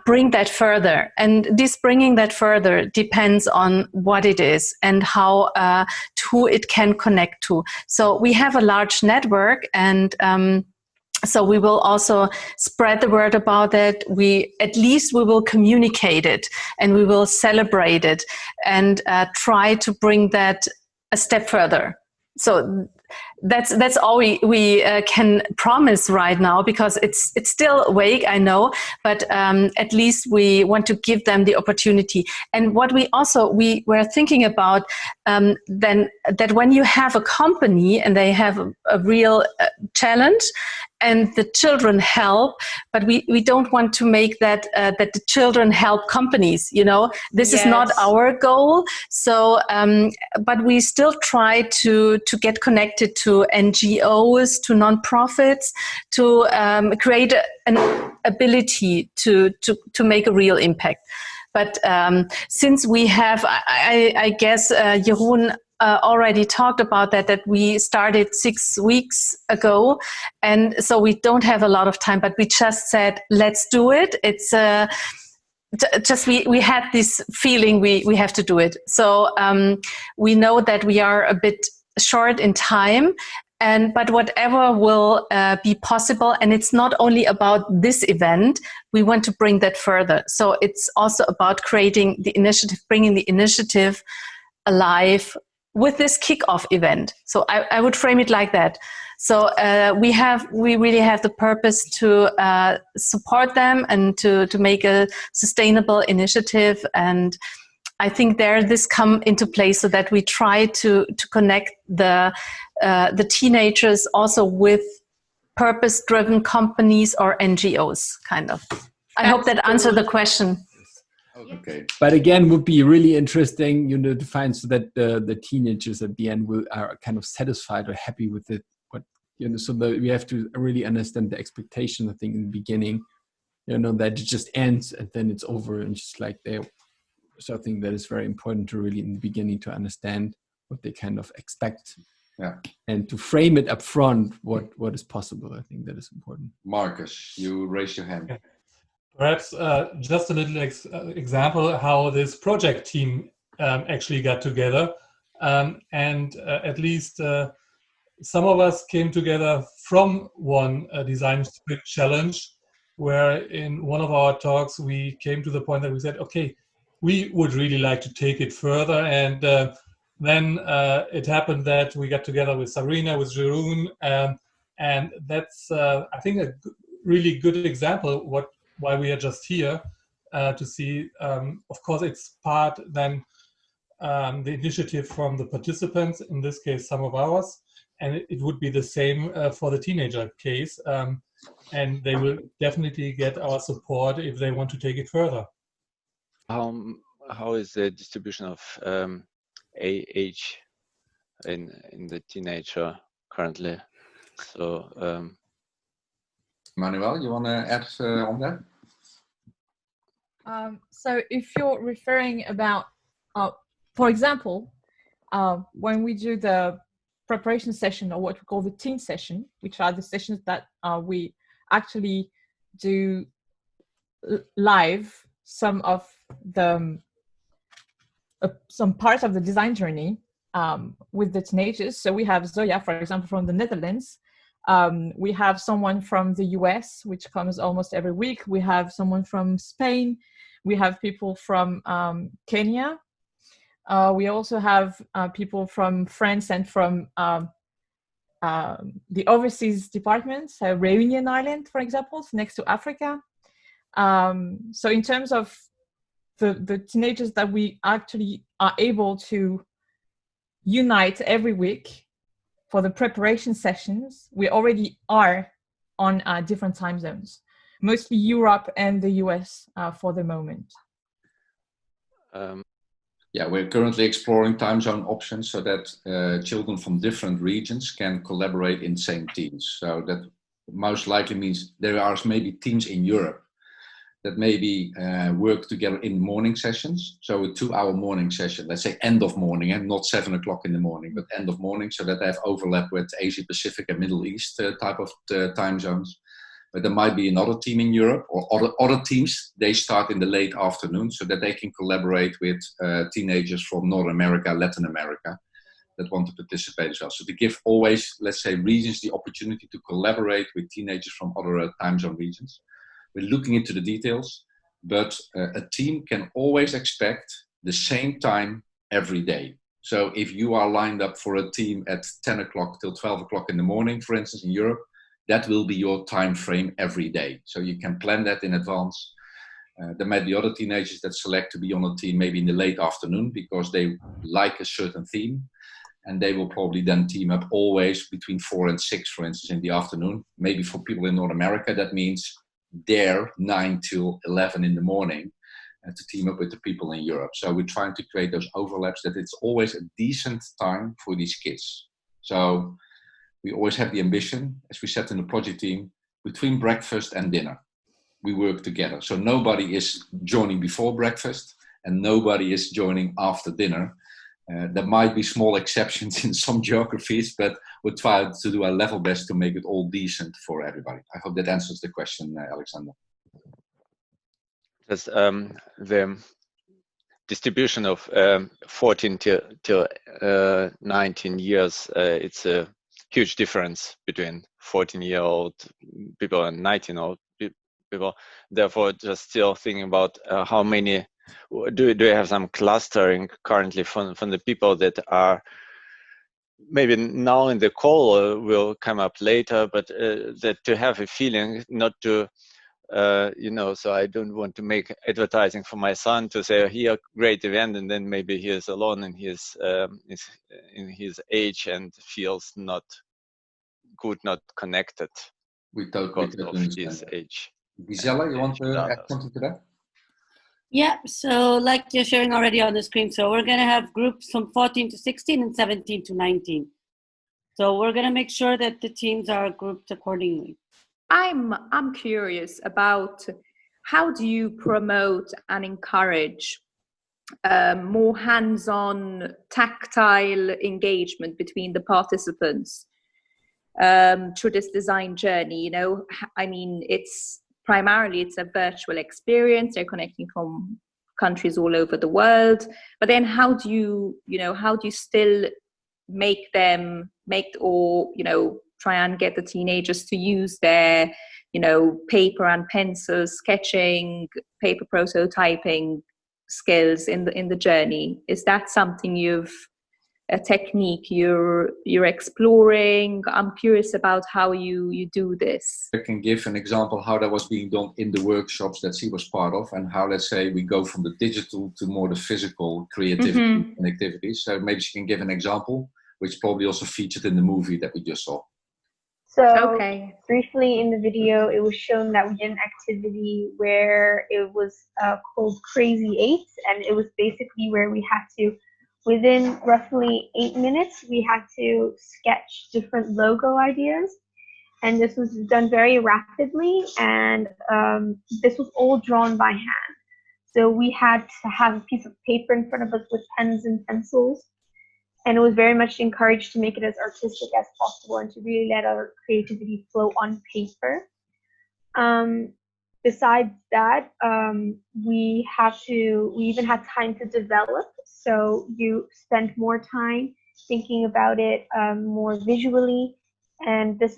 bring that further. And this bringing that further depends on what it is and how who it can connect to. So we have a large network, and so we will also spread the word about it. At least we will communicate it, and we will celebrate it, and try to bring that a step further. So that's all we can promise right now, because it's still vague, I know, but at least we want to give them the opportunity. And what we were thinking about then, that when you have a company and they have a real challenge, and the children help, but we don't want to make that that the children help companies. This is not our goal. So, but we still try to get connected to NGOs, to nonprofits, to create an ability to make a real impact. But since we have, I guess, Jeroen already talked about that we started 6 weeks ago, and so we don't have a lot of time, but we just said, let's do it. It's just we had this feeling we have to do it. So we know that we are a bit short in time, but whatever will be possible, and it's not only about this event, we want to bring that further. So it's also about creating the initiative, bringing the initiative alive with this kickoff event. So I would frame it like that. So we really have the purpose to support them and to make a sustainable initiative. And I think this come into place so that we try to connect the teenagers also with purpose-driven companies or NGOs, kind of. I hope that answered the question. Okay. But again, would be really interesting, to find so that the teenagers at the end are kind of satisfied or happy with it. But so that we have to really understand the expectation. I think in the beginning, that it just ends and then it's over and just like they. So I think that is very important to really in the beginning to understand what they kind of expect. Yeah. And to frame it up front, what is possible. I think that is important. Marcus, you raise your hand. Okay. Perhaps just a little example how this project team actually got together. And at least some of us came together from one design sprint challenge, where in one of our talks, we came to the point that we said, okay, we would really like to take it further. And then it happened that we got together with Sabrina, with Jeroen, and that's, I think, a really good example why we are just here to see. Of course, it's part then the initiative from the participants, in this case, some of ours, and it would be the same for the teenager case. And they will definitely get our support if they want to take it further. How is the distribution of age in the teenager currently? So, Manuel, you want to add on that? So if you're referring about, for example, when we do the preparation session, or what we call the teen session, which are the sessions that we actually do live, some of the some parts of the design journey with the teenagers. So we have Zoya, for example, from the Netherlands. We have someone from the US, which comes almost every week. We have someone from Spain. We have people from Kenya. We also have people from France and from the overseas departments, Reunion Island, for example, next to Africa. So in terms of the teenagers that we actually are able to unite every week for the preparation sessions, we already are on different time zones, mostly Europe and the US for the moment. Yeah, we're currently exploring time zone options so that children from different regions can collaborate in same teams. So that most likely means there are maybe teams in Europe that maybe work together in morning sessions. So a 2-hour morning session, let's say end of morning, and not 7 o'clock in the morning, but end of morning, so that they have overlap with Asia Pacific and Middle East type of time zones. But there might be another team in Europe, or other teams, they start in the late afternoon so that they can collaborate with teenagers from North America, Latin America, that want to participate as well. So to give always, let's say, regions the opportunity to collaborate with teenagers from other time zone regions. We're looking into the details, but a team can always expect the same time every day. So if you are lined up for a team at 10 o'clock till 12 o'clock in the morning, for instance, in Europe, that will be your time frame every day. So you can plan that in advance. There might be other teenagers that select to be on a team maybe in the late afternoon because they like a certain theme. And they will probably then team up always between 4 and 6, for instance, in the afternoon. Maybe for people in North America, that means they're 9 till 11 in the morning to team up with the people in Europe. So we're trying to create those overlaps that it's always a decent time for these kids. So we always have the ambition, as we said in the project team, between breakfast and dinner, we work together. So nobody is joining before breakfast and nobody is joining after dinner. There might be small exceptions in some geographies, but we'll try to do our level best to make it all decent for everybody. I hope that answers the question, Alexander. Yes, the distribution of 14 till 19 years, it's a huge difference between 14-year-old people and 19-year-old people. Therefore, just still thinking about how many, do you have some clustering currently from the people that are maybe now in the call will come up later, but that to have a feeling, not to, so I don't want to make advertising for my son to say, here, great event, and then maybe he is alone in his age and feels not good, not connected. We totally of his age. Gisela, you want to add something to that? Yeah, so like you're showing already on the screen, so we're going to have groups from 14 to 16 and 17 to 19. So we're going to make sure that the teams are grouped accordingly. I'm curious about how do you promote and encourage more hands-on, tactile engagement between the participants through this design journey? I mean, it's a virtual experience. They're connecting from countries all over the world, but then how do you still try and get the teenagers to use their paper and pencil sketching, paper prototyping skills in the journey? Is that something a technique you're exploring? I'm curious about how you do this. I can give an example how that was being done in the workshops that she was part of, and how, let's say, we go from the digital to more the physical creativity and activities. So maybe she can give an example, which probably also featured in the movie that we just saw. So briefly in the video, it was shown that we did an activity where it was called Crazy 8, and it was basically where we had to, within roughly 8 minutes, we had to sketch different logo ideas. And this was done very rapidly, and this was all drawn by hand. So we had to have a piece of paper in front of us with pens and pencils. And it was very much encouraged to make it as artistic as possible and to really let our creativity flow on paper. Besides that, we even had time to develop. So you spend more time thinking about it more visually. And this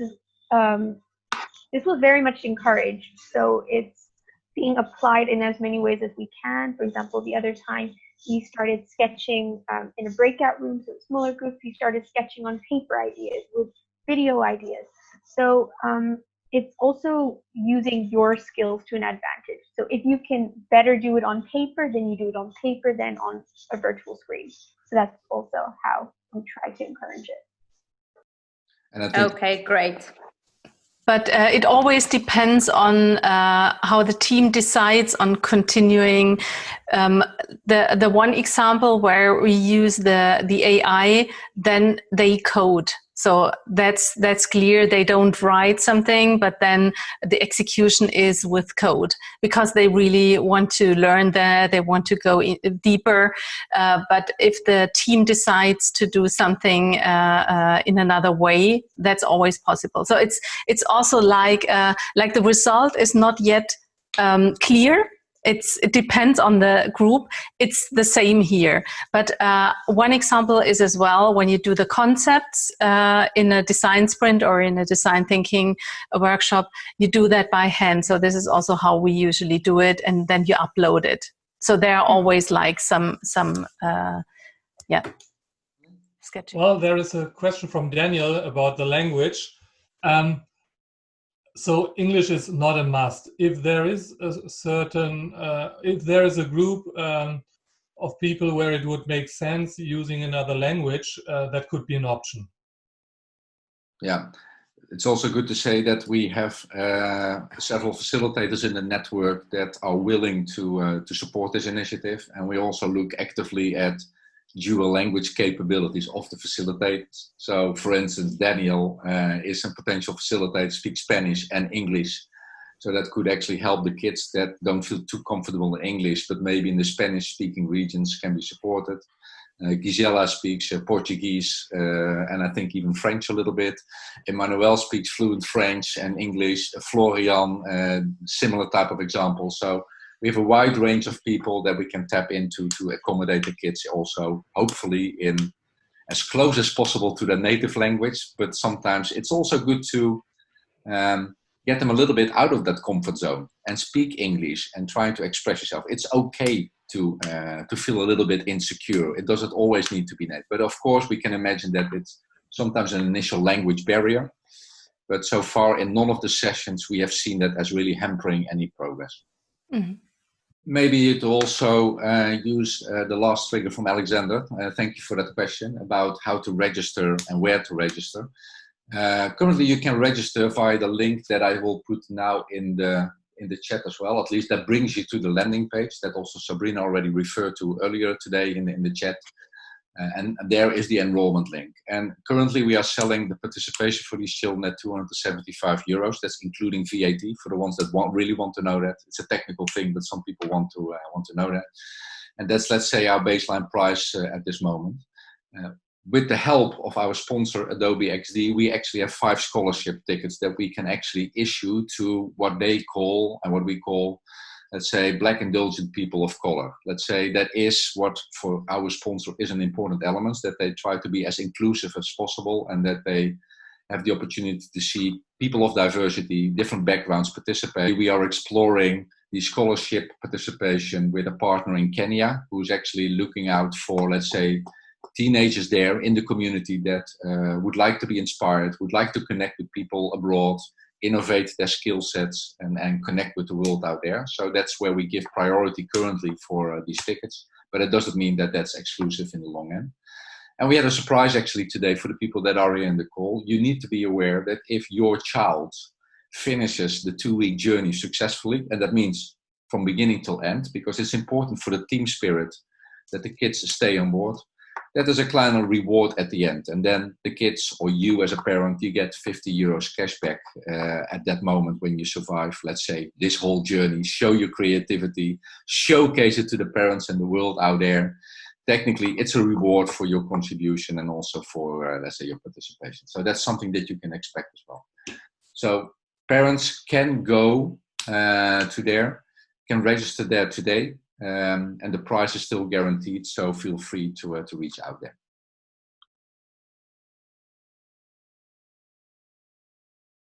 was very much encouraged. So it's being applied in as many ways as we can. For example, the other time, we started sketching in a breakout room, so smaller groups. We started sketching on paper ideas with video ideas. So it's also using your skills to an advantage. So if you can better do it on paper, then you do it on paper than on a virtual screen. So that's also how we try to encourage it. And I think okay, great. But it always depends on how the team decides on continuing. The one example where we use the AI, then they code. So that's clear. They don't write something, but then the execution is with code because they really want to learn that. They want to go deeper. But if the team decides to do something in another way, that's always possible. So it's also like the result is not yet clear. It depends on the group. It's the same here. But one example is as well when you do the concepts in a design sprint or in a design thinking workshop, you do that by hand. So this is also how we usually do it, and then you upload it. So there are always like some sketching. Well, there is a question from Daniel about the language. So English is not a must. If there is a certain, if there is a group of people where it would make sense using another language, that could be an option. Yeah, it's also good to say that we have several facilitators in the network that are willing to support this initiative, and we also look actively at dual language capabilities of the facilitators. So, for instance, Daniel is a potential facilitator, speaks Spanish and English. So that could actually help the kids that don't feel too comfortable in English, but maybe in the Spanish-speaking regions can be supported. Gisela speaks Portuguese and I think even French a little bit. Emmanuel speaks fluent French and English. Florian, similar type of example. So we have a wide range of people that we can tap into to accommodate the kids also, hopefully in as close as possible to their native language. But sometimes it's also good to get them a little bit out of that comfort zone and speak English and try to express yourself. It's okay to feel a little bit insecure. It doesn't always need to be native. But of course, we can imagine that it's sometimes an initial language barrier. But so far in none of the sessions we have seen that as really hampering any progress. Mm-hmm. Maybe to also use the last trigger from Alexander. Thank you for that question about how to register and where to register. Currently you can register via the link that I will put now in the chat as well. At least that brings you to the landing page that also Sabrina already referred to earlier today in the chat. And there is the enrollment link. And currently we are selling the participation for these children at €275. That's including VAT for the ones that really want to know that. It's a technical thing, but some people want to know that. And that's, let's say, our baseline price at this moment. With the help of our sponsor, Adobe XD, we actually have 5 scholarship tickets that we can actually issue to what they call, and what we call, let's say, Black indulgent people of color. Let's say that is what for our sponsor is an important element, that they try to be as inclusive as possible and that they have the opportunity to see people of diversity, different backgrounds participate. We are exploring the scholarship participation with a partner in Kenya who's actually looking out for, let's say, teenagers there in the community that would like to be inspired, would like to connect with people abroad, innovate their skill sets and connect with the world out there. So that's where we give priority currently for these tickets, but it doesn't mean that that's exclusive in the long end. And we had a surprise actually today for the people that are here in the call. You need to be aware that if your child finishes the 2-week journey successfully, and that means from beginning till end, because it's important for the team spirit that the kids stay on board, that is a kind of reward at the end. And then the kids or you as a parent, you get €50 cash back at that moment when you survive, let's say, this whole journey, show your creativity, showcase it to the parents and the world out there. Technically, it's a reward for your contribution and also for, let's say, your participation. So that's something that you can expect as well. So parents can go to there, can register there today. And the price is still guaranteed, so feel free to reach out there.